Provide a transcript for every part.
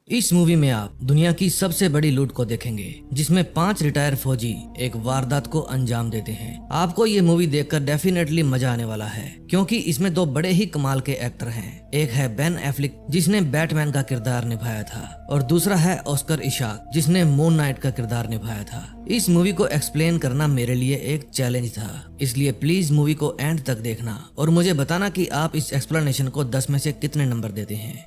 इस मूवी में आप दुनिया की सबसे बड़ी लूट को देखेंगे, जिसमें 5 रिटायर फौजी एक वारदात को अंजाम देते हैं। आपको ये मूवी देखकर डेफिनेटली मजा आने वाला है, क्योंकि इसमें 2 बड़े ही कमाल के एक्टर हैं। एक है बेन एफ्लेक, जिसने बैटमैन का किरदार निभाया था, और दूसरा है ऑस्कर इशाक, जिसने मून नाइट का किरदार निभाया था। इस मूवी को एक्सप्लेन करना मेरे लिए एक चैलेंज था, इसलिए प्लीज मूवी को एंड तक देखना और मुझे बताना कि आप इस एक्सप्लेनेशन को 10 में से कितने नंबर देते हैं।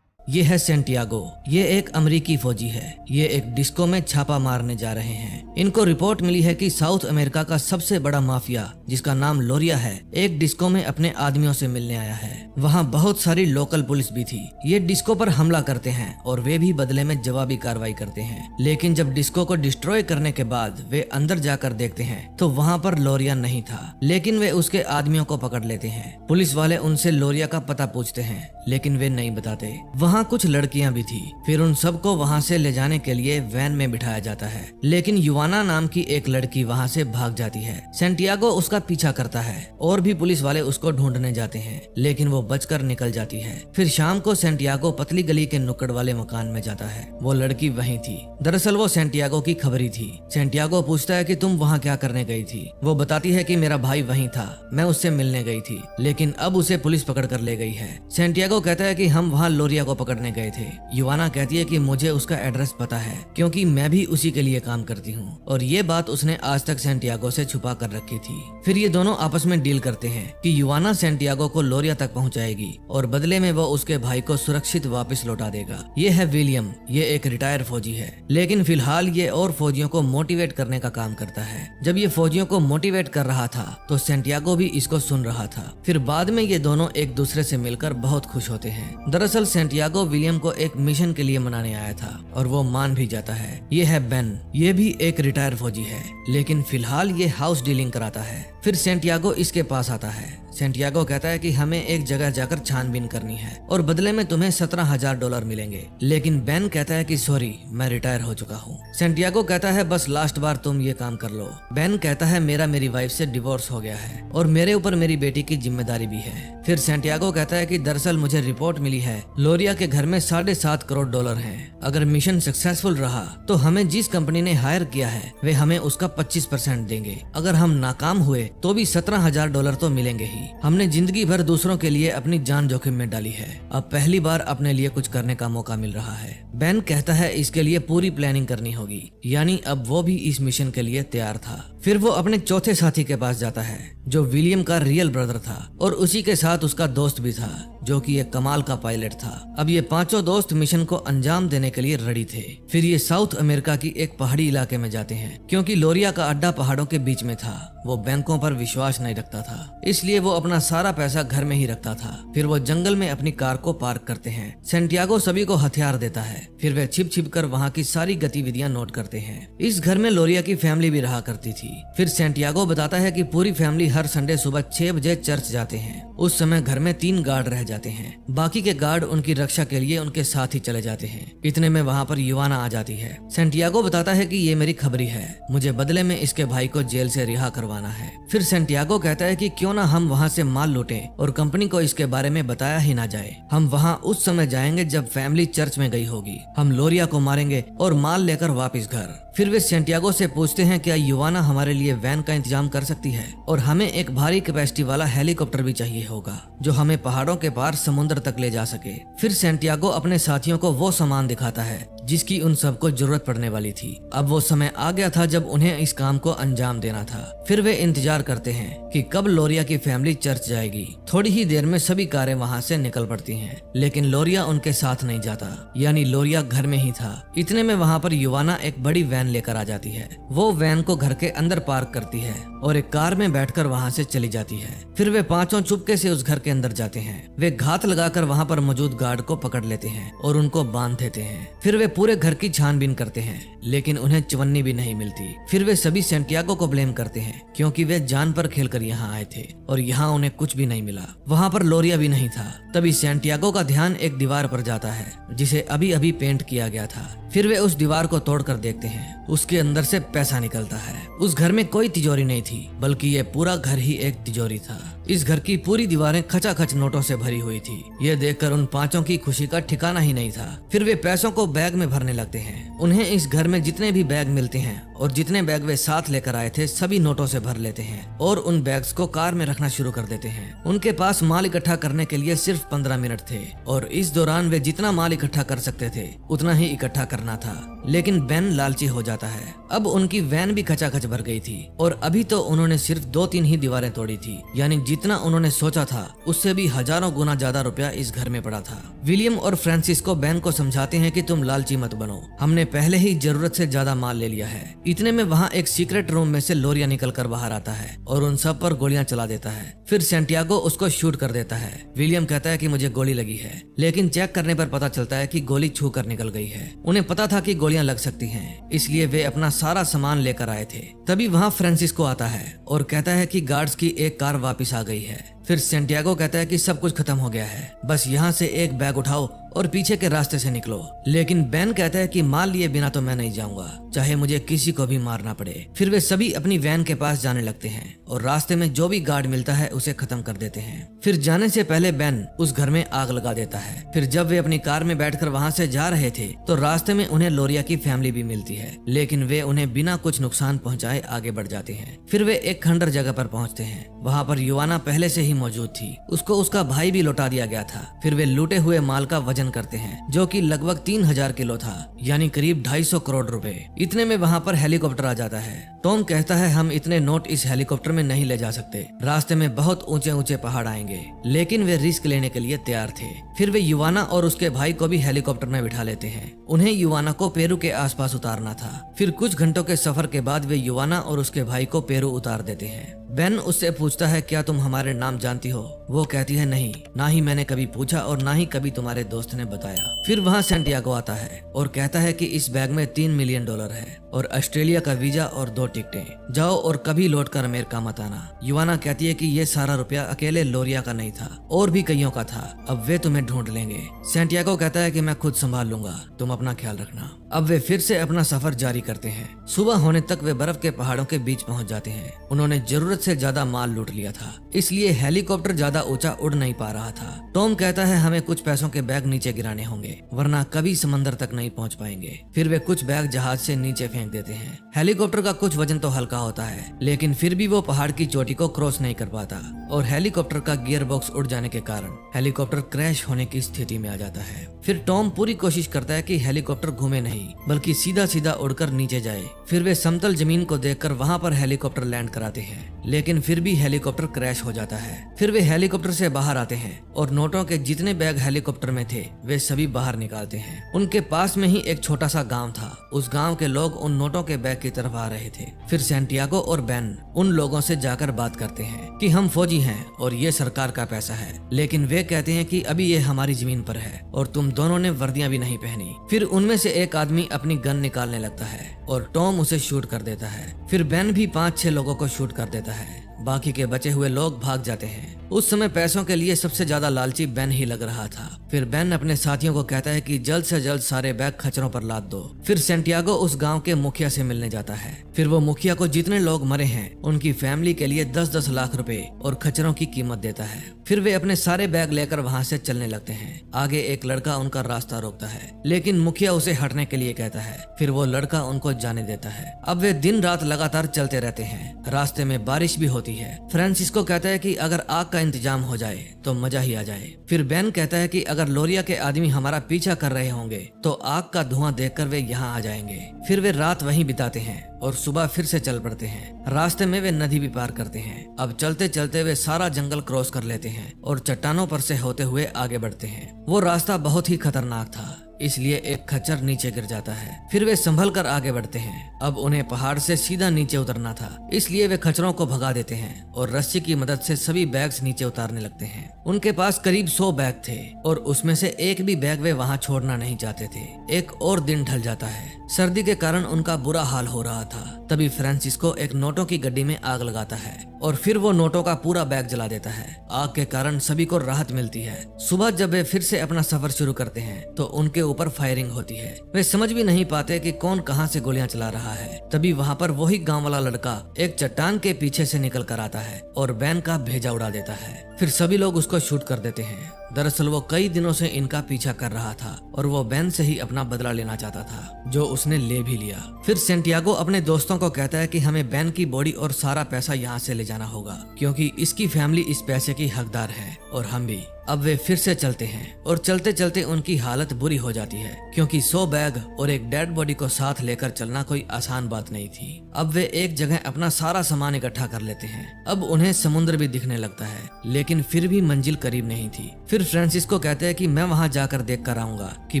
ये है सेंटियागो। ये एक अमेरिकी फौजी है। ये एक डिस्को में छापा मारने जा रहे हैं। इनको रिपोर्ट मिली है कि साउथ अमेरिका का सबसे बड़ा माफिया, जिसका नाम लोरिया है, एक डिस्को में अपने आदमियों से मिलने आया है। वहाँ बहुत सारी लोकल पुलिस भी थी। ये डिस्को पर हमला करते हैं और वे भी बदले में जवाबी कार्रवाई करते हैं। लेकिन जब डिस्को को डिस्ट्रॉय करने के बाद वे अंदर जाकर देखते हैं तो वहाँ पर लोरिया नहीं था, लेकिन वे उसके आदमियों को पकड़ लेते हैं। पुलिस वाले उनसे लोरिया का पता पूछते हैं, लेकिन वे नहीं बताते। वहाँ कुछ लड़कियां भी थी। फिर उन सबको वहां से ले जाने के लिए वैन में बिठाया जाता है, लेकिन युवाना नाम की एक लड़की वहां से भाग जाती है। सेंटियागो उसका पीछा करता है और भी पुलिस वाले उसको ढूंढने जाते हैं, लेकिन वो बचकर निकल जाती है। फिर शाम को सेंटियागो पतली गली के नुक्कड़ वाले मकान में जाता है। वो लड़की वहीं थी। दरअसल वो सेंटियागो की खबरी थी। सेंटियागो पूछता है कि तुम वहाँ क्या करने गई थी। वो बताती है कि मेरा भाई वहीं था, मैं उससे मिलने गई थी, लेकिन अब उसे पुलिस पकड़ कर ले गई है। सेंटियागो कहता है कि हम वहाँ लोरिया को पकड़ने गए थे। युवाना कहती है कि मुझे उसका एड्रेस पता है, क्योंकि मैं भी उसी के लिए काम करती हूँ, और ये बात उसने आज तक सेंटियागो से छुपा कर रखी थी। फिर ये दोनों आपस में डील करते हैं कि युवाना सेंटियागो को लोरिया तक पहुँचाएगी और बदले में वो उसके भाई को सुरक्षित वापस लौटा देगा। ये है विलियम। ये एक रिटायर फौजी है, लेकिन फिलहाल ये और फौजियों को मोटिवेट करने का काम करता है। जब ये फौजियों को मोटिवेट कर रहा था तो सेंटियागो भी इसको सुन रहा था। फिर बाद में ये दोनों एक दूसरे से मिलकर बहुत खुश होते हैं। दरअसल सेंटियागो विलियम को एक मिशन के लिए मनाने आया था और वो मान भी जाता है। ये है बेन। ये भी एक रिटायर फौजी है, लेकिन फिलहाल ये हाउस डीलिंग कराता है। फिर सेंटियागो इसके पास आता है। सेंटियागो कहता है कि हमें एक जगह जाकर छानबीन करनी है और बदले में तुम्हें $17,000 मिलेंगे, लेकिन बेन कहता है कि सॉरी, मैं रिटायर हो चुका हूँ। सेंटियागो कहता है बस लास्ट बार तुम ये काम कर लो। बेन कहता है मेरी वाइफ से डिवोर्स हो गया है और मेरे ऊपर मेरी बेटी की जिम्मेदारी भी है। फिर सेंटियागो कहता है कि दरअसल मुझे रिपोर्ट मिली है लोरिया के घर में $7.5 करोड़ हैं। अगर मिशन सक्सेसफुल रहा तो हमें जिस कंपनी ने हायर किया है वे हमें उसका 25% देंगे। अगर हम नाकाम हुए तो भी $17,000 तो मिलेंगे ही। हमने जिंदगी भर दूसरों के लिए अपनी जान जोखिम में डाली है, अब पहली बार अपने लिए कुछ करने का मौका मिल रहा है। बेन कहता है इसके लिए पूरी प्लानिंग करनी होगी, यानी अब वो भी इस मिशन के लिए तैयार था। फिर वो अपने चौथे साथी के पास जाता है, जो विलियम का रियल ब्रदर था, और उसी के साथ उसका दोस्त भी था, जो कि एक कमाल का पायलट था। अब ये पांचों दोस्त मिशन को अंजाम देने के लिए रेडी थे। फिर ये साउथ अमेरिका की एक पहाड़ी इलाके में जाते हैं, क्योंकि लोरिया का अड्डा पहाड़ों के बीच में था। वो बैंकों पर विश्वास नहीं रखता था, इसलिए वो अपना सारा पैसा घर में ही रखता था। फिर वो जंगल में अपनी कार को पार्क करते हैं। सेंटियागो सभी को हथियार देता है। फिर वे छिप छिप कर वहाँ की सारी गतिविधियां नोट करते हैं। इस घर में लोरिया की फैमिली भी रहा करती थी। फिर सेंटियागो बताता है कि पूरी फैमिली हर संडे सुबह 6 बजे चर्च जाते हैं। उस समय घर में 3 गार्ड रह जाते हैं। बाकी के गार्ड उनकी रक्षा के लिए उनके साथ ही चले जाते हैं। इतने में वहाँ पर युवाना आ जाती है। सेंटियागो बताता है कि ये मेरी खबरी है, मुझे बदले में इसके भाई को जेल से रिहा करवाना है। फिर सेंटियागो कहता है कि क्यों ना हम वहाँ से माल लूटें और कंपनी को इसके बारे में बताया ही ना जाए। हम वहाँ उस समय जाएंगे जब फैमिली चर्च में गई होगी। हम लोरिया को मारेंगे और माल लेकर वापस घर। फिर वे सेंटियागो से पूछते हैं क्या युवाना हमारे लिए वैन का इंतजाम कर सकती है, और हमें एक भारी कैपेसिटी वाला हेलीकॉप्टर भी चाहिए होगा जो हमें पहाड़ों के पार समुद्र तक ले जा सके। फिर सेंटियागो अपने साथियों को वो सामान दिखाता है जिसकी उन सबको जरूरत पड़ने वाली थी। अब वो समय आ गया था जब उन्हें इस काम को अंजाम देना था। फिर वे इंतजार करते हैं कि कब लोरिया की फैमिली चर्च जाएगी। थोड़ी ही देर में सभी कारें वहाँ से निकल पड़ती हैं, लेकिन लोरिया उनके साथ नहीं जाता, यानी लोरिया घर में ही था। इतने में वहाँ पर युवाना एक बड़ी वैन लेकर आ जाती है। वो वैन को घर के अंदर पार्क करती है और एक कार में बैठकर वहाँ से चली जाती है। फिर वे पांचों चुपके से उस घर के अंदर जाते हैं। वे घात लगाकर वहाँ पर मौजूद गार्ड को पकड़ लेते हैं और उनको बांध देते हैं। फिर वे पूरे घर की छानबीन करते हैं, लेकिन उन्हें चवन्नी भी नहीं मिलती। फिर वे सभी सेंटियागो को ब्लेम करते हैं, क्योंकि वे जान पर खेलकर यहाँ आए थे और यहाँ उन्हें कुछ भी नहीं मिला। वहाँ पर लोरिया भी नहीं था। तभी सेंटियागो का ध्यान एक दीवार पर जाता है जिसे अभी अभी पेंट किया गया था। फिर वे उस दीवार को तोड़कर देखते हैं। उसके अंदर से पैसा निकलता है। उस घर में कोई तिजोरी नहीं थी, बल्कि ये पूरा घर ही एक तिजोरी था। इस घर की पूरी दीवारें खचाखच नोटों से भरी हुई थी। ये देखकर उन पांचों की खुशी का ठिकाना ही नहीं था। फिर वे पैसों को बैग में भरने लगते हैं। उन्हें इस घर में जितने भी बैग मिलते हैं और जितने बैग वे साथ लेकर आए थे सभी नोटों से भर लेते हैं और उन बैग्स को कार में रखना शुरू कर देते हैं। उनके पास माल इकट्ठा करने के लिए सिर्फ 15 मिनट थे और इस दौरान वे जितना माल इकट्ठा कर सकते थे उतना ही इकट्ठा करना था। लेकिन बेन लालची हो जाता है। अब उनकी वैन भी खचाखच भर गई थी और अभी तो उन्होंने सिर्फ 2-3 ही दीवारें तोड़ी थी, यानी जितना उन्होंने सोचा था उससे भी हजारों गुना ज्यादा रुपया इस घर में पड़ा था। विलियम और फ्रांसिस्को बेन को समझाते हैं कि तुम लालची मत बनो, हमने पहले ही जरूरत से ज्यादा माल ले लिया है। इतने में वहाँ एक सीक्रेट रूम में से लोरिया निकल कर बाहर आता है और उन सब पर गोलियां चला देता है। फिर सैंटियागो उसको शूट कर देता है। विलियम कहता है कि मुझे गोली लगी है, लेकिन चेक करने पर पता चलता है कि गोली छू कर निकल गई है। उन्हें पता था कि गोलियां लग सकती हैं, इसलिए वे अपना सारा सामान लेकर आए थे। तभी वहाँ फ्रांसिस्को आता है और कहता है कि गार्ड्स की एक कार वापस आ गई है। फिर सैंटियागो कहता है कि सब कुछ खत्म हो गया है, बस यहाँ से एक बैग उठाओ और पीछे के रास्ते से निकलो। लेकिन बेन कहता है कि माल लिए बिना तो मैं नहीं जाऊंगा, चाहे मुझे किसी को भी मारना पड़े। फिर वे सभी अपनी वैन के पास जाने लगते हैं और रास्ते में जो भी गार्ड मिलता है उसे खत्म कर देते हैं। फिर जाने से पहले बेन उस घर में आग लगा देता है। फिर जब वे अपनी कार में बैठकर वहाँ से जा रहे थे तो रास्ते में उन्हें लोरिया की फैमिली भी मिलती है, लेकिन वे उन्हें बिना कुछ नुकसान पहुँचाए आगे बढ़ जाते हैं। फिर वे एक खंडर जगह पर पहुँचते हैं। वहाँ पर युवाना पहले से ही मौजूद थी, उसको उसका भाई भी लौटा दिया गया था। फिर वे लूटे हुए माल का वजन करते हैं जो कि लगभग 3000 किलो था, यानी करीब 250 करोड़ रुपए। इतने में वहाँ पर हेलीकॉप्टर आ जाता है। टॉम कहता है हम इतने नोट इस हेलीकॉप्टर में नहीं ले जा सकते, रास्ते में बहुत ऊंचे ऊंचे पहाड़ आएंगे, लेकिन वे रिस्क लेने के लिए तैयार थे। फिर वे युवाना और उसके भाई को भी हेलीकॉप्टर में बिठा लेते हैं। उन्हें युवाना को पेरू के आसपास उतारना था। फिर कुछ घंटों के सफर के बाद वे युवाना और उसके भाई को पेरू उतार देते हैं। बेन उससे पूछता है क्या तुम हमारे नाम जानती हो? वो कहती है नहीं, ना ही मैंने कभी पूछा और ना ही कभी तुम्हारे दोस्त ने बताया। फिर वहाँ सैंटियागो आता है और कहता है कि इस बैग में $3 मिलियन है और ऑस्ट्रेलिया का वीजा और 2 टिकटें, जाओ और कभी लौटकर अमेरिका मत आना। युवाना कहती है कि ये सारा रुपया अकेले लोरिया का नहीं था और भी कईयों का था, अब वे तुम्हें ढूंढ लेंगे। सैंटियागो कहता है कि मैं खुद संभाल लूंगा, तुम अपना ख्याल रखना। अब वे फिर से अपना सफर जारी करते हैं। सुबह होने तक वे बर्फ के पहाड़ों के बीच पहुंच जाते हैं। उन्होंने जरूरत से ज्यादा माल लूट लिया था, इसलिए हेलीकॉप्टर ज्यादा ऊंचा उड़ नहीं पा रहा था। टॉम कहता है हमें कुछ पैसों के बैग नीचे गिराने होंगे, वरना कभी समंदर तक नहीं पहुंच पाएंगे। फिर वे कुछ बैग जहाज से नीचे फेंक देते हैं। हेलीकॉप्टर का कुछ वजन तो हल्का होता है, लेकिन फिर भी वो पहाड़ की चोटी को क्रॉस नहीं कर पाता और हेलीकॉप्टर का गियर बॉक्स उड़ जाने के कारण हेलीकॉप्टर क्रैश होने की स्थिति में आ जाता है। फिर टॉम पूरी कोशिश करता है कि हेलीकॉप्टर घूमे नहीं बल्कि सीधा सीधा उड़कर नीचे जाए। फिर वे समतल जमीन को देखकर वहाँ पर हेलीकॉप्टर लैंड कराते हैं, लेकिन फिर भी हेलीकॉप्टर क्रैश हो जाता है। फिर वे हेलीकॉप्टर से बाहर आते हैं और नोटों के जितने बैग हेलीकॉप्टर में थे वे सभी बाहर निकालते हैं। उनके पास में ही एक छोटा सा गांव था। उस गांव के लोग उन नोटों के बैग की तरफ आ रहे थे। फिर सैंटियागो और बेन उन लोगों से जाकर बात करते हैं कि हम फौजी हैं और ये सरकार का पैसा है, लेकिन वे कहते हैं कि अभी ये हमारी जमीन पर है और तुम दोनों ने वर्दियां भी नहीं पहनी। फिर उनमें से एक आदमी अपनी गन निकालने लगता है और टॉम उसे शूट कर देता है। फिर बेन भी 5-6 लोगों को शूट कर देता है। बाकी के बचे हुए लोग भाग जाते हैं। उस समय पैसों के लिए सबसे ज्यादा लालची बेन ही लग रहा था। फिर बेन अपने साथियों को कहता है कि जल्द से जल्द सारे बैग खच्चरों पर लाद दो। फिर सैंटियागो उस गांव के मुखिया से मिलने जाता है। फिर वो मुखिया को जितने लोग मरे हैं उनकी फैमिली के लिए 10-10 लाख रुपए और खच्चरों की कीमत देता है। फिर वे अपने सारे बैग लेकर वहाँ से चलने लगते हैं। आगे एक लड़का उनका रास्ता रोकता है, लेकिन मुखिया उसे हटने के लिए कहता है। फिर वो लड़का उनको जाने देता है। अब वे दिन रात लगातार चलते रहते हैं। रास्ते में बारिश भी होती है। फ्रांसिस्को कहता है कि अगर आग का इंतजाम हो जाए तो मजा ही आ जाए। फिर बेन कहता है कि अगर लोरिया के आदमी हमारा पीछा कर रहे होंगे तो आग का धुआं देखकर वे यहाँ आ जाएंगे। फिर वे रात वहीं बिताते हैं और सुबह फिर से चल पड़ते हैं। रास्ते में वे नदी भी पार करते हैं। अब चलते चलते वे सारा जंगल क्रॉस कर लेते हैं और चट्टानों पर से होते हुए आगे बढ़ते हैं। वो रास्ता बहुत ही खतरनाक था, इसलिए एक खच्चर नीचे गिर जाता है। फिर वे संभल कर आगे बढ़ते हैं। अब उन्हें पहाड़ से सीधा नीचे उतरना था, इसलिए वे खच्चरों को भगा देते हैं और रस्सी की मदद से सभी बैग्स नीचे उतारने लगते हैं। उनके पास करीब 100 बैग थे और उसमें से एक भी बैग वे वहाँ छोड़ना नहीं चाहते थे। एक और दिन ढल जाता है। सर्दी के कारण उनका बुरा हाल हो रहा था। तभी फ्रांसिस्को एक नोटों की गड्डी में आग लगाता है और फिर वो नोटों का पूरा बैग जला देता है। आग के कारण सभी को राहत मिलती है। सुबह जब वे फिर से अपना सफर शुरू करते हैं तो उनके ऊपर फायरिंग होती है। वे समझ भी नहीं पाते कि कौन कहां से गोलियां चला रहा है। तभी वहां पर वही गांव वाला लड़का एक चट्टान के पीछे से निकल कर आता है और बैन का भेजा उड़ा देता है। फिर सभी लोग उसको शूट कर देते हैं। दरअसल वो कई दिनों से इनका पीछा कर रहा था और वो बैन से ही अपना बदला लेना चाहता था, जो उसने ले भी लिया। फिर सेंटियागो अपने दोस्तों को कहता है कि हमें बैन की बॉडी और सारा पैसा यहाँ से ले जाना होगा, क्योंकि इसकी फैमिली इस पैसे की हकदार है और हम भी। अब वे फिर से चलते हैं और चलते चलते उनकी हालत बुरी हो जाती है, क्योंकि 100 बैग और एक डेड बॉडी को साथ लेकर चलना कोई आसान बात नहीं थी। अब वे एक जगह अपना सारा सामान इकट्ठा कर लेते हैं। अब उन्हें समुद्र भी दिखने लगता है, लेकिन फिर भी मंजिल करीब नहीं थी। फिर फ्रांसिस्को कहते हैं कि मैं वहां जाकर देख कर आऊंगा कि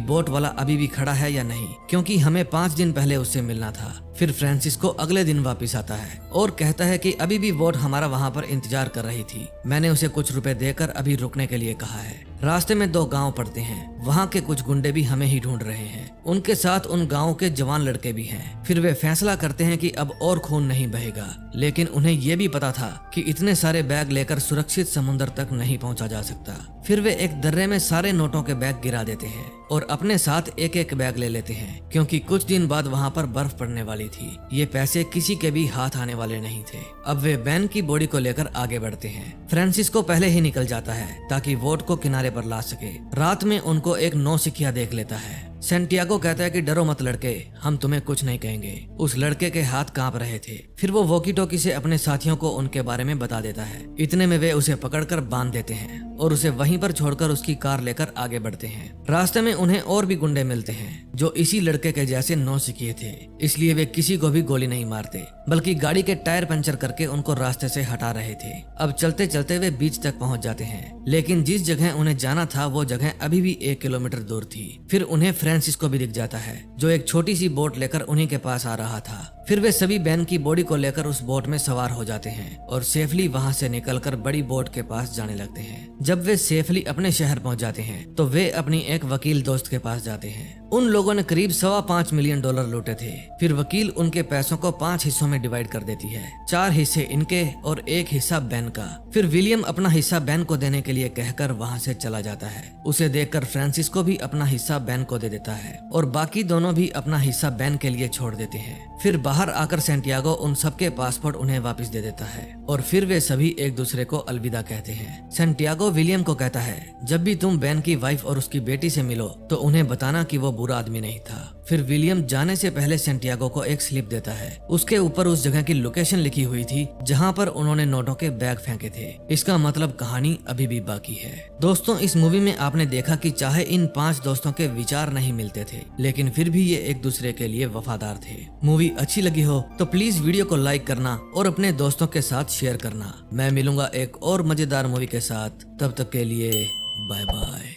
बोट वाला अभी भी खड़ा है या नहीं, क्योंकि हमें 5 दिन पहले उससे मिलना था। फिर फ्रांसिस्को अगले दिन वापस आता है और कहता है कि अभी भी बोट हमारा वहां पर इंतजार कर रही थी। मैंने उसे कुछ रुपए देकर अभी रुकने के लिए कहा है। रास्ते में 2 गांव पड़ते हैं। वहां के कुछ गुंडे भी हमें ही ढूंढ रहे हैं। उनके साथ उन गांव के जवान लड़के भी हैं। फिर वे फैसला करते हैं कि अब और खून नहीं बहेगा, लेकिन उन्हें ये भी पता था कि इतने सारे बैग लेकर सुरक्षित समुद्र तक नहीं पहुंचा जा सकता। फिर वे एक दर्रे में सारे नोटों के बैग गिरा देते हैं और अपने साथ एक एक बैग ले लेते हैं, क्योंकि कुछ दिन बाद वहां पर बर्फ पड़ने वाली थी। ये पैसे किसी के भी हाथ आने वाले नहीं थे। अब वे बैन की बॉडी को लेकर आगे बढ़ते हैं। फ्रांसिस्को पहले ही निकल जाता है ताकि बोट को किनारे पर ला सके। रात में उनको एक नौसिखिया देख लेता है। सेंटियागो कहता है कि डरो मत लड़के, हम तुम्हें कुछ नहीं कहेंगे। उस लड़के के हाथ कांप रहे थे। फिर वो वॉकी टॉकी से अपने साथियों को उनके बारे में बता देता है। इतने में वे उसे पकड़कर बांध देते हैं और उसे वहीं पर छोड़कर उसकी कार लेकर आगे बढ़ते हैं। रास्ते में उन्हें और भी गुंडे मिलते हैं जो इसी लड़के के जैसे नौसिखिए थे, इसलिए वे किसी को भी गोली नहीं मारते, बल्कि गाड़ी के टायर पंचर करके उनको रास्ते से हटा रहे थे। अब चलते चलते वे बीच तक पहुंच जाते हैं, लेकिन जिस जगह उन्हें जाना था वो जगह अभी भी 1 किलोमीटर दूर थी। फिर उन्हें फ्रांसिस्को भी दिख जाता है, जो एक छोटी सी बोट लेकर उन्हीं के पास आ रहा था। फिर वे सभी बैन की बॉडी को लेकर उस बोट में सवार हो जाते हैं और सेफली वहां से निकलकर बड़ी बोट के पास जाने लगते हैं। जब वे सेफली अपने शहर पहुंच जाते हैं तो वे अपनी एक वकील दोस्त के पास जाते हैं। उन लोगों ने करीब $5.25 मिलियन लूटे थे। फिर वकील उनके पैसों को 5 हिस्सों में डिवाइड कर देती है, 4 हिस्से इनके और 1 हिस्सा बैन का। फिर विलियम अपना हिस्सा बैन को देने के लिए कहकर वहां से चला जाता है। उसे देखकर फ्रांसिस्को भी अपना हिस्सा बैन को दे देता है और बाकी दोनों भी अपना हिस्सा बैन के लिए छोड़ देते हैं। फिर बाहर आकर सेंटियागो उन सबके पासपोर्ट उन्हें वापस दे देता है और फिर वे सभी एक दूसरे को अलविदा कहते हैं। सेंटियागो विलियम को कहता है, जब भी तुम बैन की वाइफ और उसकी बेटी से मिलो तो उन्हें बताना कि वो बुरा आदमी नहीं था। फिर विलियम जाने से पहले सेंटियागो को एक स्लिप देता है। उसके ऊपर उस जगह की लोकेशन लिखी हुई थी जहां पर उन्होंने नोटों के बैग फेंके थे। इसका मतलब कहानी अभी भी बाकी है। दोस्तों, इस मूवी में आपने देखा कि चाहे इन 5 दोस्तों के विचार नहीं मिलते थे, लेकिन फिर भी ये एक दूसरे के लिए वफादार थे। मूवी अच्छी लगी हो तो प्लीज वीडियो को लाइक करना और अपने दोस्तों के साथ शेयर करना। मैं मिलूंगा एक और मजेदार मूवी के साथ, तब तक के लिए बाय बाय।